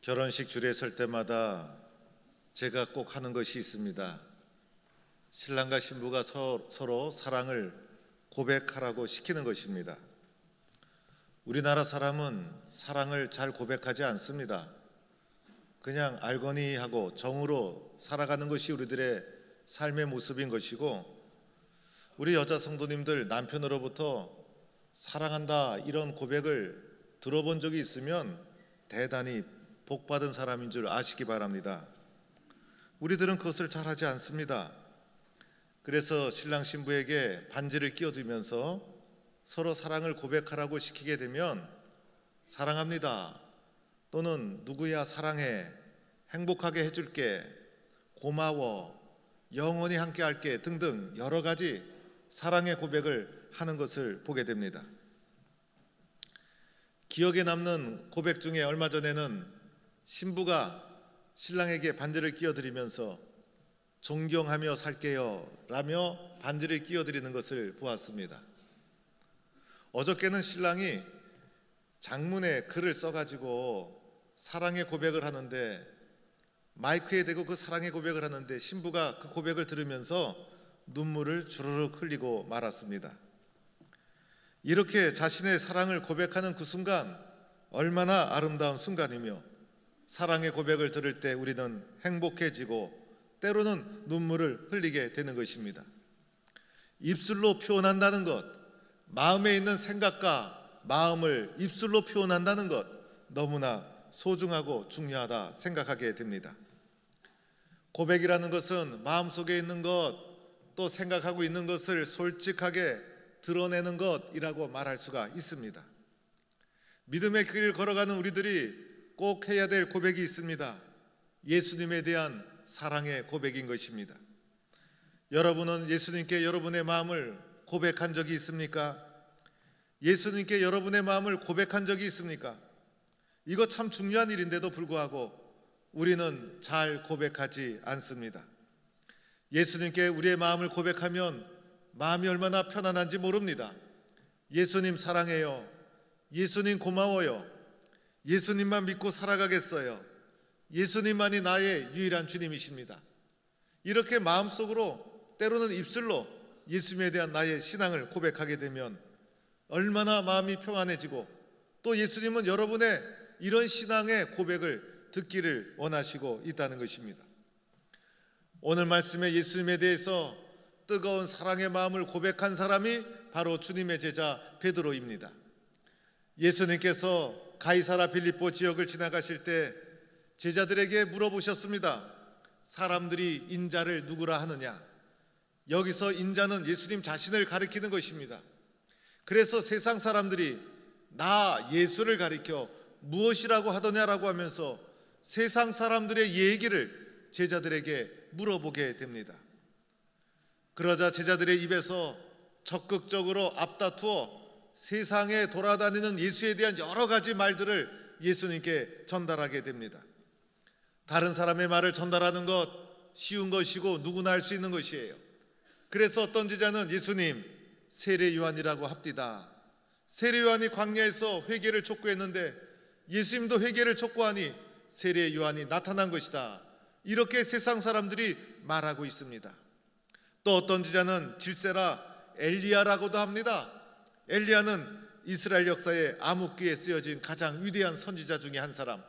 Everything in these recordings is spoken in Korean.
결혼식 줄에 설 때마다 제가 꼭 하는 것이 있습니다. 신랑과 신부가 서로 사랑을 고백하라고 시키는 것입니다. 우리나라 사람은 사랑을 잘 고백하지 않습니다. 그냥 알거니 하고 정으로 살아가는 것이 우리들의 삶의 모습인 것이고, 우리 여자 성도님들 남편으로부터 사랑한다 이런 고백을 들어본 적이 있으면 대단히 복받은 사람인 줄 아시기 바랍니다. 우리들은 그것을 잘하지 않습니다. 그래서 신랑 신부에게 반지를 끼워두면서 서로 사랑을 고백하라고 시키게 되면 사랑합니다 또는 누구야 사랑해, 행복하게 해줄게, 고마워, 영원히 함께 할게 등등 여러 가지 사랑의 고백을 하는 것을 보게 됩니다. 기억에 남는 고백 중에 얼마 전에는 신부가 신랑에게 반지를 끼워드리면서 존경하며 살게요 라며 반지를 끼워드리는 것을 보았습니다. 어저께는 신랑이 장문에 글을 써가지고 사랑의 고백을 하는데, 마이크에 대고 그 사랑의 고백을 하는데 신부가 그 고백을 들으면서 눈물을 주르륵 흘리고 말았습니다. 이렇게 자신의 사랑을 고백하는 그 순간 얼마나 아름다운 순간이며, 사랑의 고백을 들을 때 우리는 행복해지고 때로는 눈물을 흘리게 되는 것입니다. 입술로 표현한다는 것, 마음에 있는 생각과 마음을 입술로 표현한다는 것, 너무나 소중하고 중요하다 생각하게 됩니다. 고백이라는 것은 마음속에 있는 것, 또 생각하고 있는 것을 솔직하게 드러내는 것이라고 말할 수가 있습니다. 믿음의 길을 걸어가는 우리들이 꼭 해야 될 고백이 있습니다. 예수님에 대한 사랑의 고백인 것입니다. 여러분은 예수님께 여러분의 마음을 고백한 적이 있습니까? 예수님께 여러분의 마음을 고백한 적이 있습니까? 이거 참 중요한 일인데도 불구하고 우리는 잘 고백하지 않습니다. 예수님께 우리의 마음을 고백하면 마음이 얼마나 편안한지 모릅니다. 예수님 사랑해요. 예수님 고마워요. 예수님만 믿고 살아가겠어요. 예수님만이 나의 유일한 주님이십니다. 이렇게 마음속으로 때로는 입술로 예수님에 대한 나의 신앙을 고백하게 되면 얼마나 마음이 평안해지고, 또 예수님은 여러분의 이런 신앙의 고백을 듣기를 원하시고 있다는 것입니다. 오늘 말씀에 예수님에 대해서 뜨거운 사랑의 마음을 고백한 사람이 바로 주님의 제자 베드로입니다. 예수님께서 가이사라 빌립보 지역을 지나가실 때 제자들에게 물어보셨습니다. 사람들이 인자를 누구라 하느냐? 여기서 인자는 예수님 자신을 가리키는 것입니다. 그래서 세상 사람들이 나 예수를 가리켜 무엇이라고 하더냐라고 하면서 세상 사람들의 얘기를 제자들에게 물어보게 됩니다. 그러자 제자들의 입에서 적극적으로 앞다투어 세상에 돌아다니는 예수에 대한 여러 가지 말들을 예수님께 전달하게 됩니다. 다른 사람의 말을 전달하는 것 쉬운 것이고 누구나 할 수 있는 것이에요. 그래서 어떤 제자는 예수님 세례 요한이라고 합디다. 세례 요한이 광야에서 회개를 촉구했는데 예수님도 회개를 촉구하니 세례 요한이 나타난 것이다. 이렇게 세상 사람들이 말하고 있습니다. 또 어떤 제자는 질세라 엘리야라고도 합니다. 엘리야는 이스라엘 역사에 암흑기에 쓰여진 가장 위대한 선지자 중에 한 사람.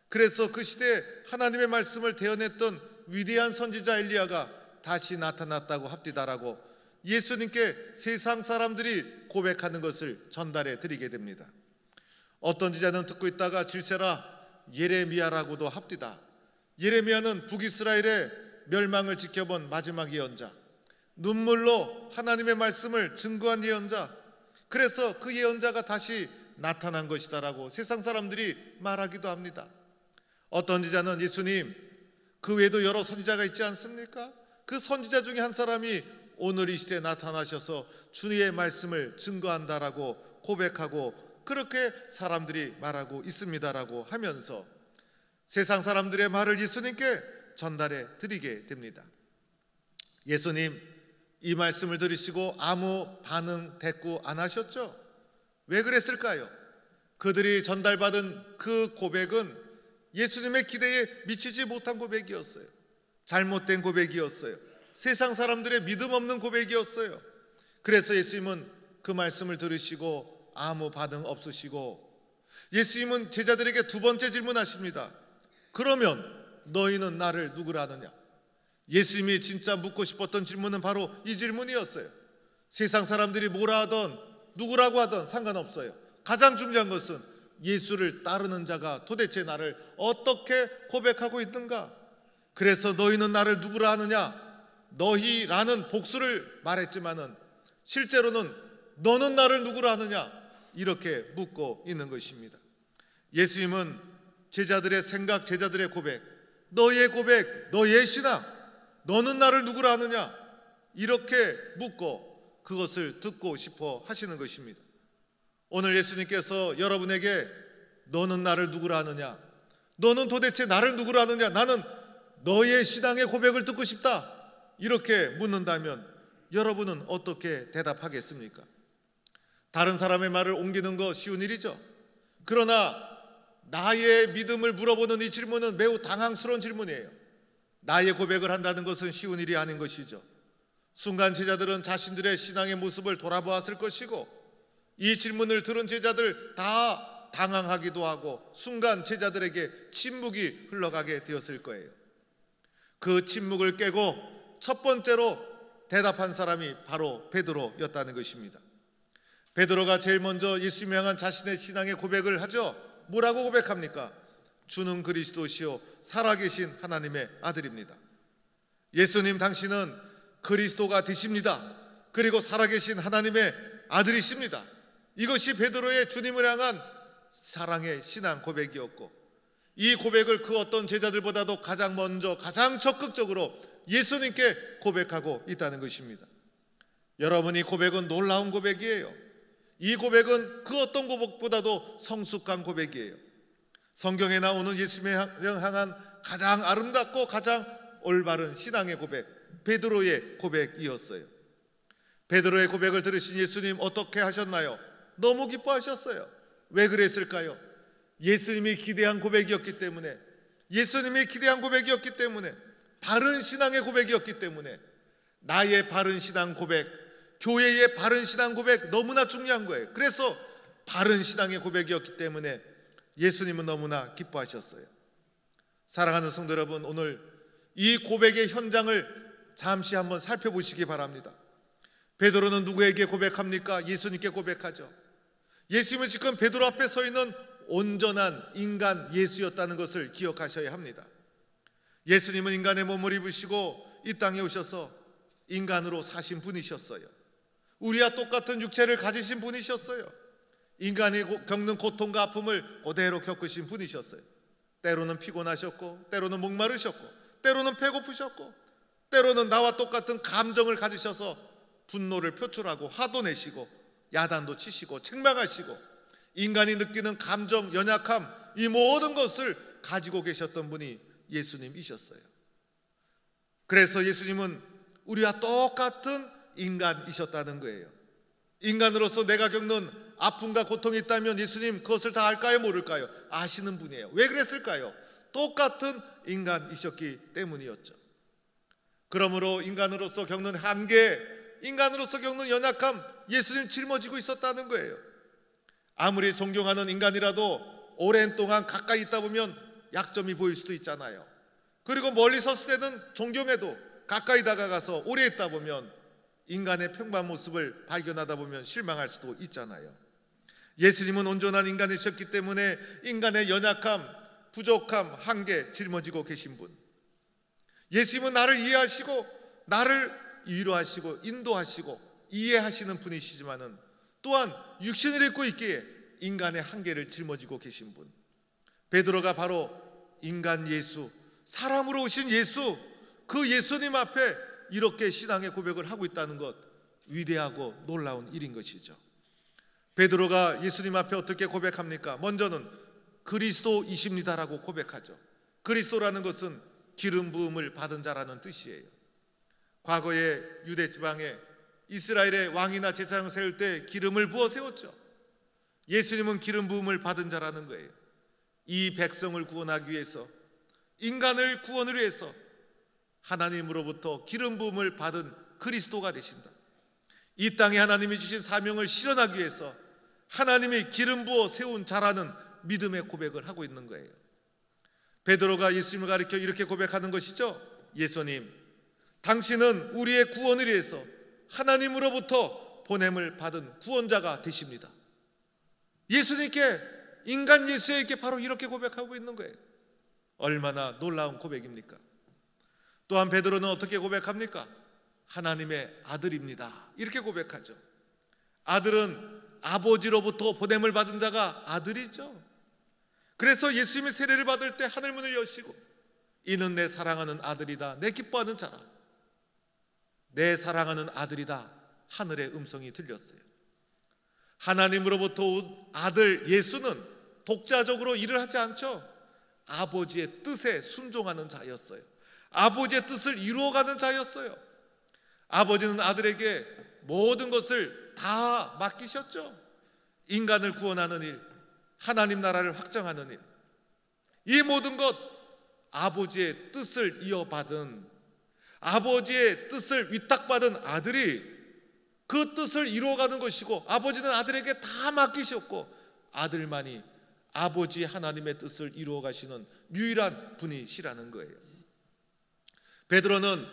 그래서 그 시대에 하나님의 말씀을 대언했던 위대한 선지자 엘리야가 다시 나타났다고 합디다라고 예수님께 세상 사람들이 고백하는 것을 전달해 드리게 됩니다. 어떤 제자는 듣고 있다가 질세라 예레미야라고도 합디다. 예레미야는 북이스라엘의 멸망을 지켜본 마지막 예언자, 눈물로 하나님의 말씀을 증거한 예언자, 그래서 그 예언자가 다시 나타난 것이다라고 세상 사람들이 말하기도 합니다. 어떤 제자는 예수님 그 외에도 여러 선지자가 있지 않습니까? 그 선지자 중에 한 사람이 오늘 이 시대에 나타나셔서 주님의 말씀을 증거한다라고 고백하고 그렇게 사람들이 말하고 있습니다라고 하면서 세상 사람들의 말을 예수님께 전달해 드리게 됩니다. 예수님 이 말씀을 들으시고 아무 반응 대꾸 안 하셨죠? 왜 그랬을까요? 그들이 전달받은 그 고백은 예수님의 기대에 미치지 못한 고백이었어요. 잘못된 고백이었어요. 세상 사람들의 믿음 없는 고백이었어요. 그래서 예수님은 그 말씀을 들으시고 아무 반응 없으시고 예수님은 제자들에게 두 번째 질문하십니다. 그러면 너희는 나를 누구라 하느냐? 예수님이 진짜 묻고 싶었던 질문은 바로 이 질문이었어요. 세상 사람들이 뭐라 하던 누구라고 하던 상관없어요. 가장 중요한 것은 예수를 따르는 자가 도대체 나를 어떻게 고백하고 있는가? 그래서 너희는 나를 누구라 하느냐? 너희라는 복수를 말했지만은 실제로는 너는 나를 누구라 하느냐? 이렇게 묻고 있는 것입니다. 예수님은 제자들의 생각, 제자들의 고백, 너의 고백, 너의 신앙, 너는 나를 누구라 하느냐? 이렇게 묻고 그것을 듣고 싶어 하시는 것입니다. 오늘 예수님께서 여러분에게 너는 나를 누구라 하느냐? 너는 도대체 나를 누구라 하느냐? 나는 너의 신앙의 고백을 듣고 싶다. 이렇게 묻는다면 여러분은 어떻게 대답하겠습니까? 다른 사람의 말을 옮기는 거 쉬운 일이죠. 그러나 나의 믿음을 물어보는 이 질문은 매우 당황스러운 질문이에요. 나의 고백을 한다는 것은 쉬운 일이 아닌 것이죠. 순간 제자들은 자신들의 신앙의 모습을 돌아보았을 것이고 이 질문을 들은 제자들 다 당황하기도 하고 순간 제자들에게 침묵이 흘러가게 되었을 거예요. 그 침묵을 깨고 첫 번째로 대답한 사람이 바로 베드로였다는 것입니다. 베드로가 제일 먼저 예수님을 향한 자신의 신앙의 고백을 하죠. 뭐라고 고백합니까? 주는 그리스도시요 살아계신 하나님의 아들입니다. 예수님 당신은 그리스도가 되십니다. 그리고 살아계신 하나님의 아들이십니다. 이것이 베드로의 주님을 향한 사랑의 신앙 고백이었고 이 고백을 그 어떤 제자들보다도 가장 먼저 가장 적극적으로 예수님께 고백하고 있다는 것입니다. 여러분, 이 고백은 놀라운 고백이에요. 이 고백은 그 어떤 고백보다도 성숙한 고백이에요. 성경에 나오는 예수님을 향한 가장 아름답고 가장 올바른 신앙의 고백, 베드로의 고백이었어요. 베드로의 고백을 들으신 예수님 어떻게 하셨나요? 너무 기뻐하셨어요. 왜 그랬을까요? 예수님이 기대한 고백이었기 때문에, 예수님이 기대한 고백이었기 때문에, 바른 신앙의 고백이었기 때문에. 나의 바른 신앙 고백, 교회의 바른 신앙 고백 너무나 중요한 거예요. 그래서 바른 신앙의 고백이었기 때문에 예수님은 너무나 기뻐하셨어요. 사랑하는 성도 여러분, 오늘 이 고백의 현장을 잠시 한번 살펴보시기 바랍니다. 베드로는 누구에게 고백합니까? 예수님께 고백하죠. 예수님은 지금 베드로 앞에 서 있는 온전한 인간 예수였다는 것을 기억하셔야 합니다. 예수님은 인간의 몸을 입으시고 이 땅에 오셔서 인간으로 사신 분이셨어요. 우리와 똑같은 육체를 가지신 분이셨어요. 인간이 겪는 고통과 아픔을 그대로 겪으신 분이셨어요. 때로는 피곤하셨고, 때로는 목마르셨고, 때로는 배고프셨고, 때로는 나와 똑같은 감정을 가지셔서 분노를 표출하고 화도 내시고 야단도 치시고 책망하시고 인간이 느끼는 감정, 연약함, 이 모든 것을 가지고 계셨던 분이 예수님이셨어요. 그래서 예수님은 우리와 똑같은 인간이셨다는 거예요. 인간으로서 내가 겪는 아픔과 고통이 있다면 예수님 그것을 다 알까요? 모를까요? 아시는 분이에요. 왜 그랬을까요? 똑같은 인간이셨기 때문이었죠. 그러므로 인간으로서 겪는 한계, 인간으로서 겪는 연약함, 예수님 짊어지고 있었다는 거예요. 아무리 존경하는 인간이라도 오랜 동안 가까이 있다 보면 약점이 보일 수도 있잖아요. 그리고 멀리 섰을 때는 존경해도 가까이 다가가서 오래 있다 보면 인간의 평범한 모습을 발견하다 보면 실망할 수도 있잖아요. 예수님은 온전한 인간이셨기 때문에 인간의 연약함, 부족함, 한계 짊어지고 계신 분. 예수님은 나를 이해하시고 나를 위로하시고 인도하시고 이해하시는 분이시지만은 또한 육신을 입고 있기에 인간의 한계를 짊어지고 계신 분. 베드로가 바로 인간 예수, 사람으로 오신 예수, 그 예수님 앞에 이렇게 신앙의 고백을 하고 있다는 것, 위대하고 놀라운 일인 것이죠. 베드로가 예수님 앞에 어떻게 고백합니까? 먼저는 그리스도이십니다라고 고백하죠. 그리스도라는 것은 기름 부음을 받은 자라는 뜻이에요. 과거에 유대 지방에 이스라엘의 왕이나 제사장을 세울 때 기름을 부어 세웠죠. 예수님은 기름 부음을 받은 자라는 거예요. 이 백성을 구원하기 위해서, 인간을 구원을 위해서 하나님으로부터 기름 부음을 받은 그리스도가 되신다. 이 땅에 하나님이 주신 사명을 실현하기 위해서 하나님이 기름 부어 세운 자라는 믿음의 고백을 하고 있는 거예요. 베드로가 예수님을 가리켜 이렇게 고백하는 것이죠. 예수님, 당신은 우리의 구원을 위해서 하나님으로부터 보냄을 받은 구원자가 되십니다. 예수님께, 인간 예수에게 바로 이렇게 고백하고 있는 거예요. 얼마나 놀라운 고백입니까? 또한 베드로는 어떻게 고백합니까? 하나님의 아들입니다. 이렇게 고백하죠. 아들은 아버지로부터 보냄을 받은 자가 아들이죠. 그래서 예수님이 세례를 받을 때 하늘문을 여시고 이는 내 사랑하는 아들이다, 내 기뻐하는 자라, 내 사랑하는 아들이다, 하늘의 음성이 들렸어요. 하나님으로부터 온 아들 예수는 독자적으로 일을 하지 않죠. 아버지의 뜻에 순종하는 자였어요. 아버지의 뜻을 이루어가는 자였어요. 아버지는 아들에게 모든 것을 다 맡기셨죠. 인간을 구원하는 일, 하나님 나라를 확장하는 일, 이 모든 것 아버지의 뜻을 이어받은, 아버지의 뜻을 위탁받은 아들이 그 뜻을 이루어가는 것이고, 아버지는 아들에게 다 맡기셨고 아들만이 아버지 하나님의 뜻을 이루어 가시는 유일한 분이시라는 거예요. 베드로는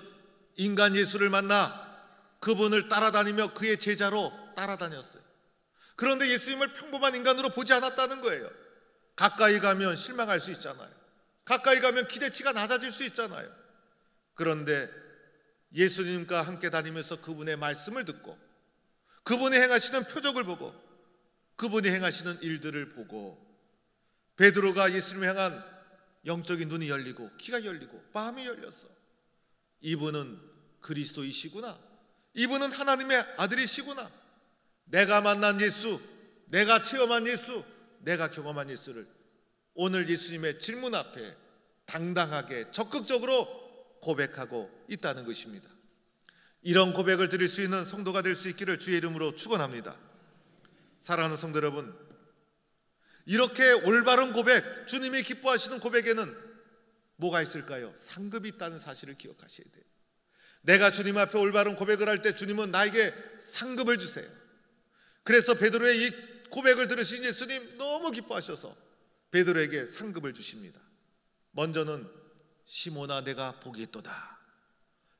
인간 예수를 만나 그분을 따라다니며 그의 제자로 따라다녔어요. 그런데 예수님을 평범한 인간으로 보지 않았다는 거예요. 가까이 가면 실망할 수 있잖아요. 가까이 가면 기대치가 낮아질 수 있잖아요. 그런데 예수님과 함께 다니면서 그분의 말씀을 듣고 그분이 행하시는 표적을 보고 그분이 행하시는 일들을 보고 베드로가 예수님을 향한 영적인 눈이 열리고 귀가 열리고 마음이 열렸어. 이분은 그리스도이시구나, 이분은 하나님의 아들이시구나, 내가 만난 예수, 내가 체험한 예수, 내가 경험한 예수를 오늘 예수님의 질문 앞에 당당하게 적극적으로 고백하고 있다는 것입니다. 이런 고백을 드릴 수 있는 성도가 될 수 있기를 주의 이름으로 축원합니다. 사랑하는 성도 여러분, 이렇게 올바른 고백, 주님이 기뻐하시는 고백에는 뭐가 있을까요? 상급이 있다는 사실을 기억하셔야 돼요. 내가 주님 앞에 올바른 고백을 할 때 주님은 나에게 상급을 주세요. 그래서 베드로의 이 고백을 들으신 예수님 너무 기뻐하셔서 베드로에게 상급을 주십니다. 먼저는 시몬아 내가 복이 있도다.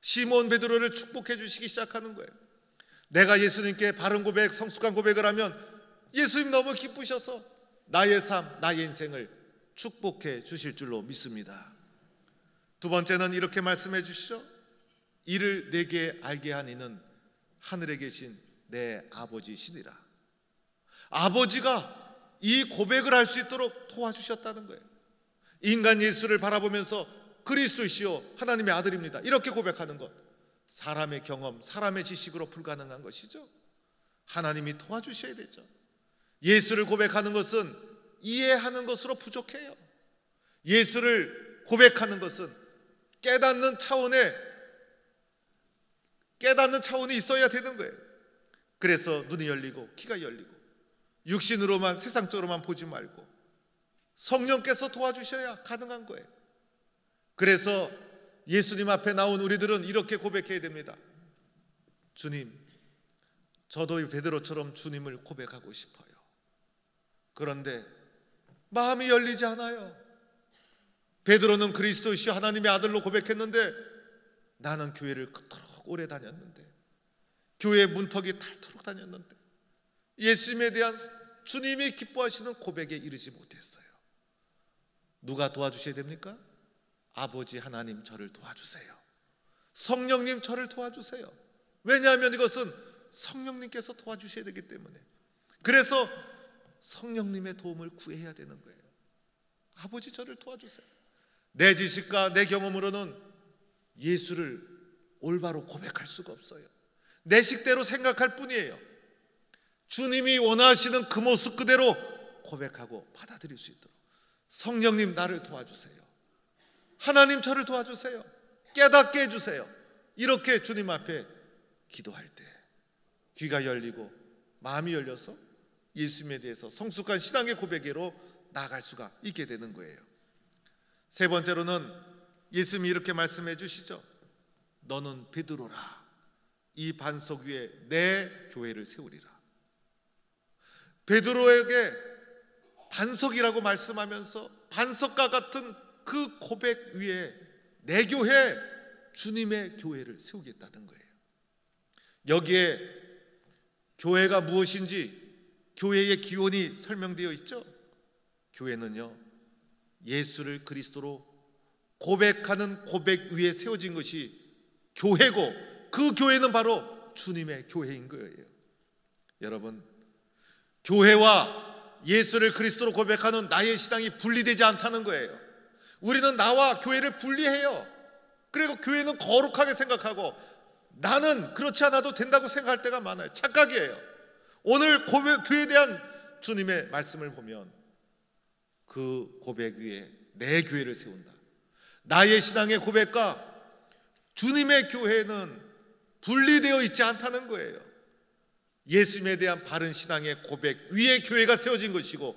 시몬 베드로를 축복해 주시기 시작하는 거예요. 내가 예수님께 바른 고백, 성숙한 고백을 하면 예수님 너무 기쁘셔서 나의 삶, 나의 인생을 축복해 주실 줄로 믿습니다. 두 번째는 이렇게 말씀해 주시죠. 이를 내게 알게 한 이는 하늘에 계신 내 아버지시니라. 아버지가 이 고백을 할 수 있도록 도와주셨다는 거예요. 인간 예수를 바라보면서 그리스도이시오, 하나님의 아들입니다, 이렇게 고백하는 것, 사람의 경험, 사람의 지식으로 불가능한 것이죠. 하나님이 도와주셔야 되죠. 예수를 고백하는 것은 이해하는 것으로 부족해요. 예수를 고백하는 것은 깨닫는 차원이 있어야 되는 거예요. 그래서 눈이 열리고 귀가 열리고 육신으로만, 세상적으로만 보지 말고 성령께서 도와주셔야 가능한 거예요. 그래서 예수님 앞에 나온 우리들은 이렇게 고백해야 됩니다. 주님, 저도 베드로처럼 주님을 고백하고 싶어요. 그런데 마음이 열리지 않아요. 베드로는 그리스도이시여 하나님의 아들로 고백했는데 나는 교회를 그토록 오래 다녔는데, 교회 문턱이 닳도록 다녔는데 예수님에 대한 주님이 기뻐하시는 고백에 이르지 못했어요. 누가 도와주셔야 됩니까? 아버지 하나님 저를 도와주세요. 성령님 저를 도와주세요. 왜냐하면 이것은 성령님께서 도와주셔야 되기 때문에. 그래서 성령님의 도움을 구해야 되는 거예요. 아버지 저를 도와주세요. 내 지식과 내 경험으로는 예수를 올바로 고백할 수가 없어요. 내 식대로 생각할 뿐이에요. 주님이 원하시는 그 모습 그대로 고백하고 받아들일 수 있도록 성령님 나를 도와주세요. 하나님 저를 도와주세요. 깨닫게 해주세요. 이렇게 주님 앞에 기도할 때 귀가 열리고 마음이 열려서 예수님에 대해서 성숙한 신앙의 고백으로 나아갈 수가 있게 되는 거예요. 세 번째로는 예수님이 이렇게 말씀해 주시죠. 너는 베드로라. 이 반석 위에 내 교회를 세우리라. 베드로에게 반석이라고 말씀하면서 반석과 같은 그 고백 위에 내 교회, 주님의 교회를 세우겠다는 거예요. 여기에 교회가 무엇인지 교회의 기원이 설명되어 있죠. 교회는요, 예수를 그리스도로 고백하는 고백 위에 세워진 것이 교회고, 그 교회는 바로 주님의 교회인 거예요. 여러분, 교회와 예수를 그리스도로 고백하는 나의 신앙이 분리되지 않다는 거예요. 우리는 나와 교회를 분리해요. 그리고 교회는 거룩하게 생각하고 나는 그렇지 않아도 된다고 생각할 때가 많아요. 착각이에요. 오늘 교회에 대한 주님의 말씀을 보면 그 고백 위에 내 교회를 세운다. 나의 신앙의 고백과 주님의 교회는 분리되어 있지 않다는 거예요. 예수님에 대한 바른 신앙의 고백 위에 교회가 세워진 것이고,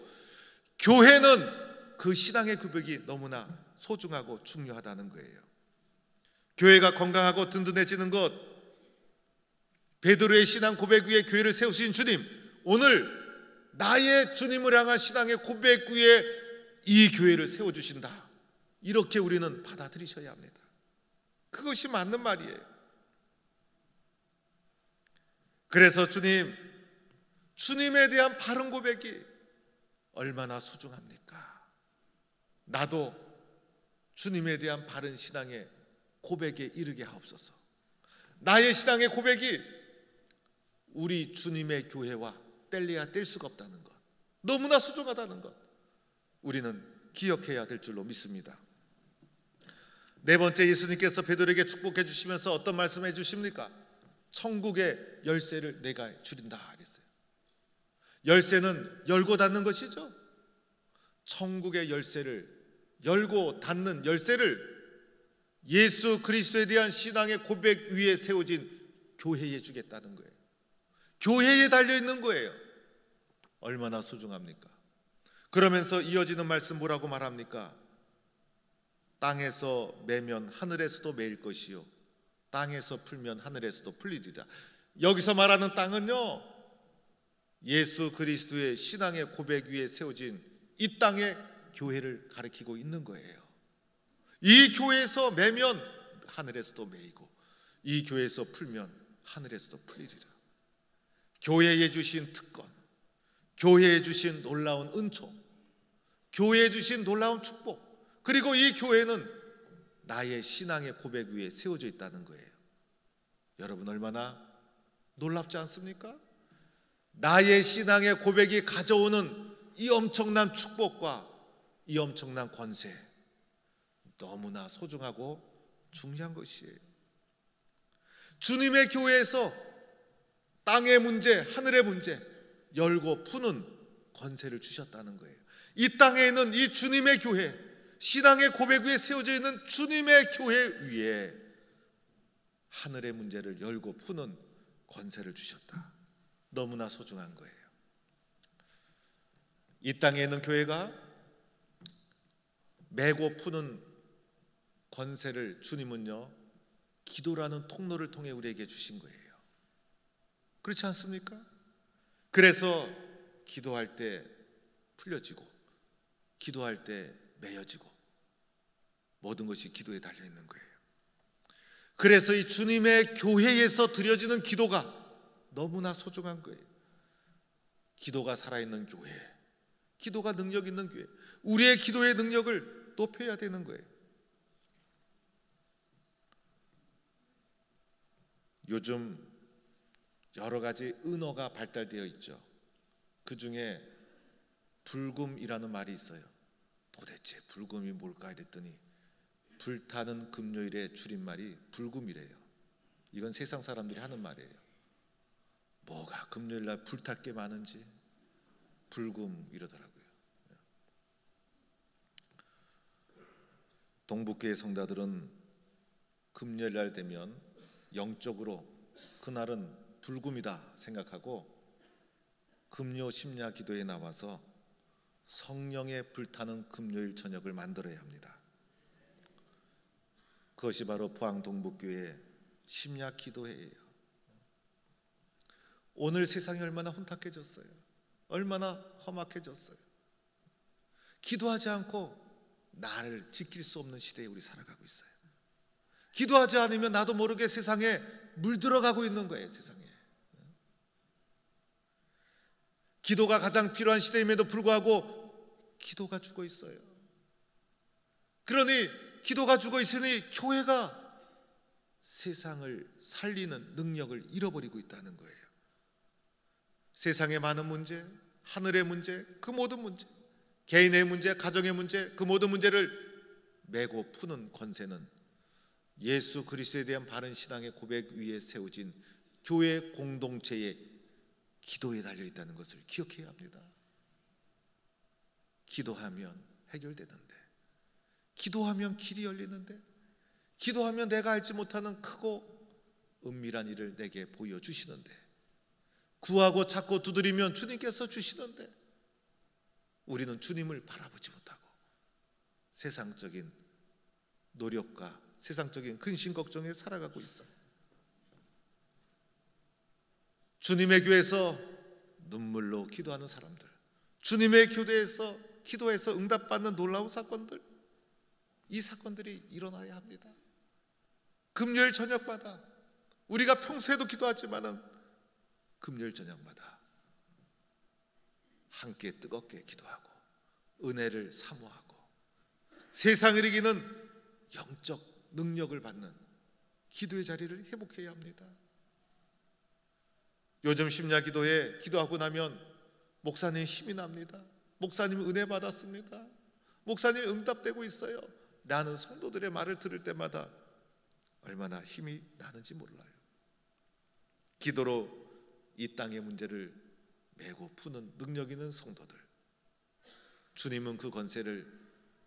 교회는 그 신앙의 고백이 너무나 소중하고 중요하다는 거예요. 교회가 건강하고 든든해지는 것, 베드로의 신앙 고백 위에 교회를 세우신 주님, 오늘 나의 주님을 향한 신앙의 고백 위에 이 교회를 세워주신다. 이렇게 우리는 받아들이셔야 합니다. 그것이 맞는 말이에요. 그래서 주님에 대한 바른 고백이 얼마나 소중합니까? 나도 주님에 대한 바른 신앙의 고백에 이르게 하옵소서. 나의 신앙의 고백이 우리 주님의 교회와 뗄래야 뗄 수가 없다는 것, 너무나 소중하다는 것, 우리는 기억해야 될 줄로 믿습니다. 네 번째, 예수님께서 베드로에게 축복해 주시면서 어떤 말씀해 주십니까? 천국의 열쇠를 내가 주린다 그랬어요. 열쇠는 열고 닫는 것이죠. 천국의 열쇠를, 열고 닫는 열쇠를 예수 그리스도에 대한 신앙의 고백 위에 세워진 교회에 주겠다는 거예요. 교회에 달려있는 거예요. 얼마나 소중합니까? 그러면서 이어지는 말씀 뭐라고 말합니까? 땅에서 매면 하늘에서도 매일 것이요, 땅에서 풀면 하늘에서도 풀리리라. 여기서 말하는 땅은요, 예수 그리스도의 신앙의 고백 위에 세워진 이 땅의 교회를 가리키고 있는 거예요. 이 교회에서 매면 하늘에서도 매이고, 이 교회에서 풀면 하늘에서도 풀리리라. 교회에 주신 특권, 교회에 주신 놀라운 은총, 교회에 주신 놀라운 축복, 그리고 이 교회는 나의 신앙의 고백 위에 세워져 있다는 거예요. 여러분, 얼마나 놀랍지 않습니까? 나의 신앙의 고백이 가져오는 이 엄청난 축복과 이 엄청난 권세, 너무나 소중하고 중요한 것이에요. 주님의 교회에서 땅의 문제, 하늘의 문제 열고 푸는 권세를 주셨다는 거예요. 이 땅에 있는 이 주님의 교회, 신앙의 고백 위에 세워져 있는 주님의 교회 위에 하늘의 문제를 열고 푸는 권세를 주셨다. 너무나 소중한 거예요. 이 땅에 있는 교회가 메고 푸는 권세를 주님은요, 기도라는 통로를 통해 우리에게 주신 거예요. 그렇지 않습니까? 그래서 기도할 때 풀려지고, 기도할 때 매여지고, 모든 것이 기도에 달려있는 거예요. 그래서 이 주님의 교회에서 드려지는 기도가 너무나 소중한 거예요. 기도가 살아있는 교회, 기도가 능력 있는 교회, 우리의 기도의 능력을 높여야 되는 거예요. 요즘 여러 가지 은어가 발달되어 있죠. 그 중에 불금이라는 말이 있어요. 도대체 불금이 뭘까 이랬더니 불타는 금요일의 줄임말이 불금이래요. 이건 세상 사람들이 하는 말이에요. 뭐가 금요일날 불탈 게 많은지 불금 이러더라고요. 동북교회 성도들은 금요일날 되면 영적으로 그날은 불금이다 생각하고 금요 심야 기도에 나와서 성령에 불타는 금요일 저녁을 만들어야 합니다. 그것이 바로 포항동북교회 심야 기도회예요. 오늘 세상이 얼마나 혼탁해졌어요. 얼마나 험악해졌어요. 기도하지 않고 나를 지킬 수 없는 시대에 우리 살아가고 있어요. 기도하지 않으면 나도 모르게 세상에 물들어가고 있는 거예요. 세상에. 기도가 가장 필요한 시대임에도 불구하고 기도가 죽어 있어요. 그러니 기도가 죽어 있으니 교회가 세상을 살리는 능력을 잃어버리고 있다는 거예요. 세상의 많은 문제, 하늘의 문제, 그 모든 문제, 개인의 문제, 가정의 문제, 그 모든 문제를 메고 푸는 권세는 예수 그리스도에 대한 바른 신앙의 고백 위에 세워진 교회 공동체의 기도에 달려있다는 것을 기억해야 합니다. 기도하면 해결되는데, 기도하면 길이 열리는데, 기도하면 내가 알지 못하는 크고 은밀한 일을 내게 보여주시는데, 구하고 찾고 두드리면 주님께서 주시는데, 우리는 주님을 바라보지 못하고 세상적인 노력과 세상적인 근심 걱정에 살아가고 있어요. 주님의 교회에서 눈물로 기도하는 사람들, 주님의 교회에서 기도해서 응답받는 놀라운 사건들, 이 사건들이 일어나야 합니다. 금요일 저녁마다, 우리가 평소에도 기도하지만은 금요일 저녁마다 함께 뜨겁게 기도하고 은혜를 사모하고 세상을 이기는 영적 능력을 받는 기도의 자리를 회복해야 합니다. 요즘 심야 기도에 기도하고 나면 목사님 힘이 납니다. 목사님 은혜 받았습니다. 목사님 응답되고 있어요 라는 성도들의 말을 들을 때마다 얼마나 힘이 나는지 몰라요. 기도로 이 땅의 문제를 메고 푸는 능력 있는 성도들, 주님은 그 권세를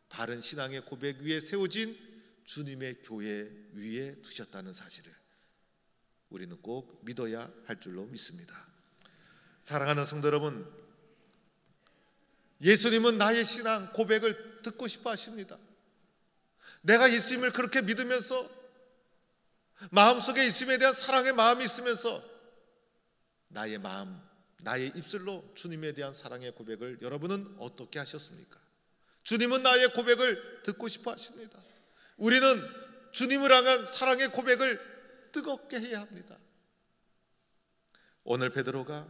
바른 신앙의 고백 위에 세워진 주님의 교회 위에 두셨다는 사실을 우리는 꼭 믿어야 할 줄로 믿습니다. 사랑하는 성도 여러분, 예수님은 나의 신앙 고백을 듣고 싶어 하십니다. 내가 예수님을 그렇게 믿으면서 마음속에 예수님에 대한 사랑의 마음이 있으면서 나의 마음, 나의 입술로 주님에 대한 사랑의 고백을 여러분은 어떻게 하셨습니까? 주님은 나의 고백을 듣고 싶어 하십니다. 우리는 주님을 향한 사랑의 고백을 뜨겁게 해야 합니다. 오늘 베드로가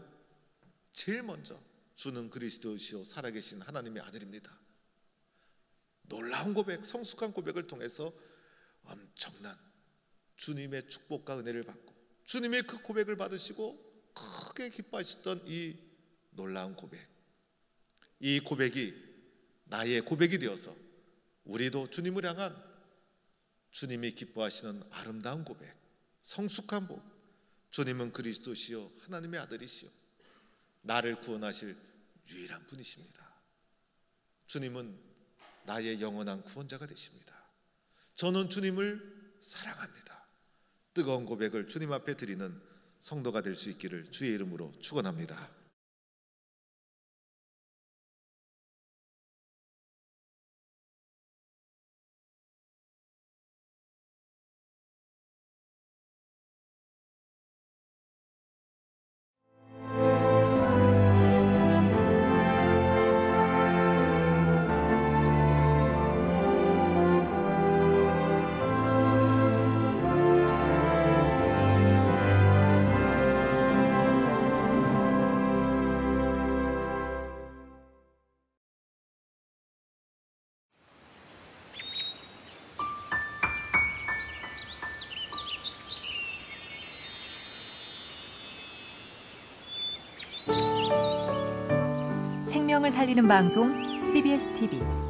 제일 먼저 주는 그리스도시요 살아계신 하나님의 아들입니다. 놀라운 고백, 성숙한 고백을 통해서 엄청난 주님의 축복과 은혜를 받고 주님의 그 고백을 받으시고 크게 기뻐하셨던 이 놀라운 고백, 이 고백이 나의 고백이 되어서 우리도 주님을 향한 주님이 기뻐하시는 아름다운 고백, 성숙한 복, 주님은 그리스도시요 하나님의 아들이시요 나를 구원하실 유일한 분이십니다. 주님은 나의 영원한 구원자가 되십니다. 저는 주님을 사랑합니다. 뜨거운 고백을 주님 앞에 드리는 성도가 될 수 있기를 주의 이름으로 축원합니다. 생명을 살리는 방송 CBS TV